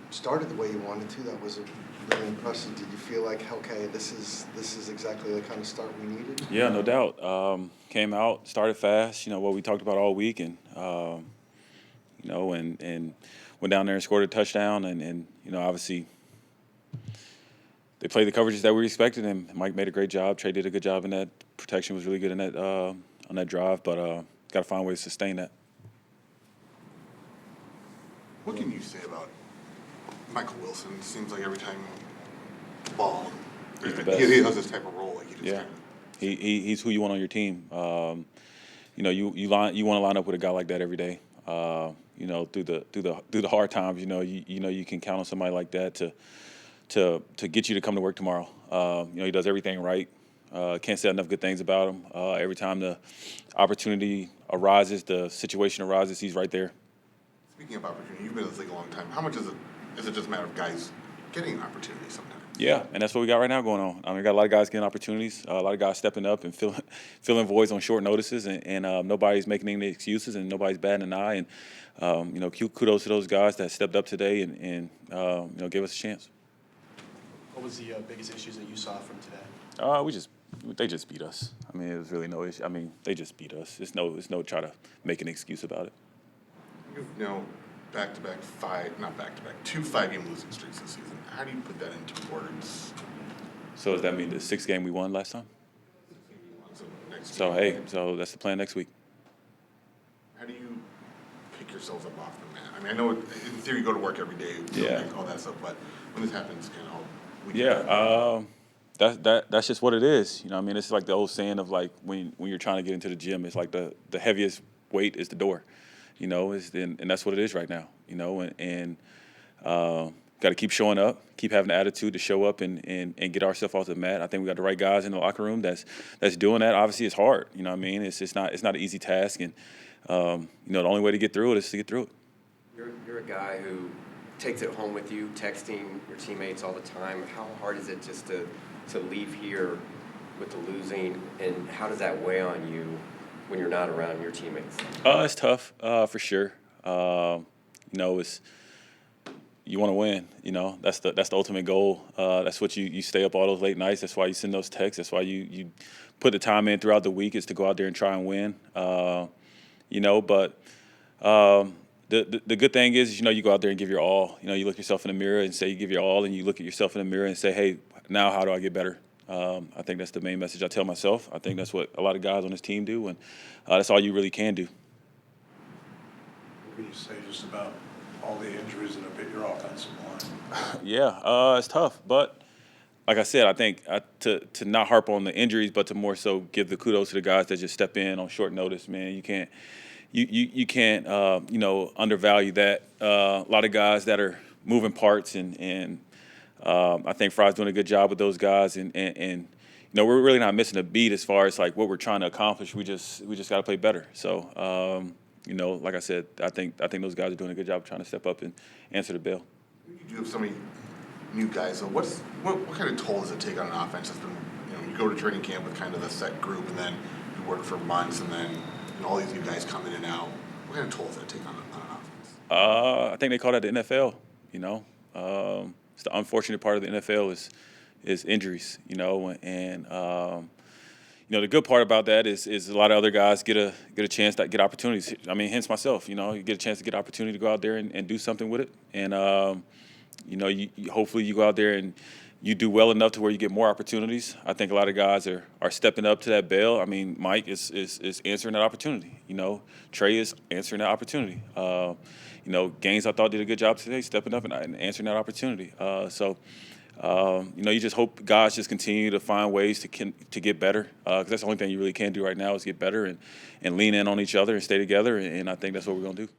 started the way you wanted to. That was really impressive. Did you feel like, okay, this is exactly the kind of start we needed? Yeah, no doubt. Came out, started fast. What we talked about all week, and and went down there and scored a touchdown. And obviously they played the coverages that we expected, and Mike made a great job. Trey did a good job in that. Protection was really good in that on that drive, but got to find ways to sustain that. What can you say about Michael Wilson? It seems like every time the ball, he's the best. He has this type of role. Like he just he's who you want on your team. You want to line up with a guy like that every day. Through the hard times, you can count on somebody like that to get you to come to work tomorrow. He does everything right. Can't say enough good things about him. Every time the opportunity arises, the situation arises, he's right there. Speaking of opportunity, you've been in this league a long time. How much is it just a matter of guys getting an opportunity sometimes? Yeah, and that's what we got right now going on. We got a lot of guys getting opportunities, a lot of guys stepping up and filling voids on short notices, and nobody's making any excuses, and nobody's batting an eye. And kudos to those guys that stepped up today and gave us a chance. What was the biggest issues that you saw from today? They just beat us. It was really no issue. They just beat us. It's no try to make an excuse about it. You've back-to-back two 5-game losing streaks this season. How do you put that into words? So does that mean the 6th game we won last time? So that's the plan next week. How do you pick yourselves up off the mat? I know in theory you go to work every day, all that stuff, but when this happens, that's just what it is. It's like the old saying of like when you're trying to get into the gym, it's like the heaviest weight is the door. And that's what it is right now. Got to keep showing up, keep having the attitude to show up and get ourselves off the mat. I think we got the right guys in the locker room that's doing that. Obviously, it's hard. It's not an easy task, and the only way to get through it is to get through it. You're a guy who takes it home with you, texting your teammates all the time. How hard is it just to leave here with the losing, and how does that weigh on you when you're not around your teammates? It's tough, for sure. It's you want to win. That's the ultimate goal. That's what you stay up all those late nights. That's why you send those texts. That's why you put the time in throughout the week is to go out there and try and win. But the good thing is, you go out there and give your all. You look yourself in the mirror and say you give your all, and you look at yourself in the mirror and say, hey, now how do I get better? I think that's the main message I tell myself. I think that's what a lot of guys on this team do, and that's all you really can do. What can you say just about all the injuries that have hit your offensive line? It's tough, but like I said, I think to not harp on the injuries, but to more so give the kudos to the guys that just step in on short notice. Man, you can't undervalue that. A lot of guys that are moving parts, and I think Fry's doing a good job with those guys, and we're really not missing a beat as far as like what we're trying to accomplish. We just got to play better. So like I said, I think those guys are doing a good job trying to step up and answer the bell. You do have so many new guys. So what kind of toll does it take on an offense that's been, you go to training camp with kind of a set group, and then you work for months, and then all these new guys come in and out. What kind of toll does that take on an offense? I think they call that the NFL. It's the unfortunate part of the NFL is injuries. And the good part about that is a lot of other guys get a chance to get opportunities. Hence myself. You get a chance to get an opportunity to go out there and do something with it. And hopefully you go out there and you do well enough to where you get more opportunities. I think a lot of guys are stepping up to that bail. Mike is answering that opportunity. Trey is answering that opportunity. Gaines, I thought, did a good job today, stepping up and answering that opportunity. You just hope guys just continue to find ways to get better, because that's the only thing you really can do right now is get better and lean in on each other and stay together, and I think that's what we're going to do.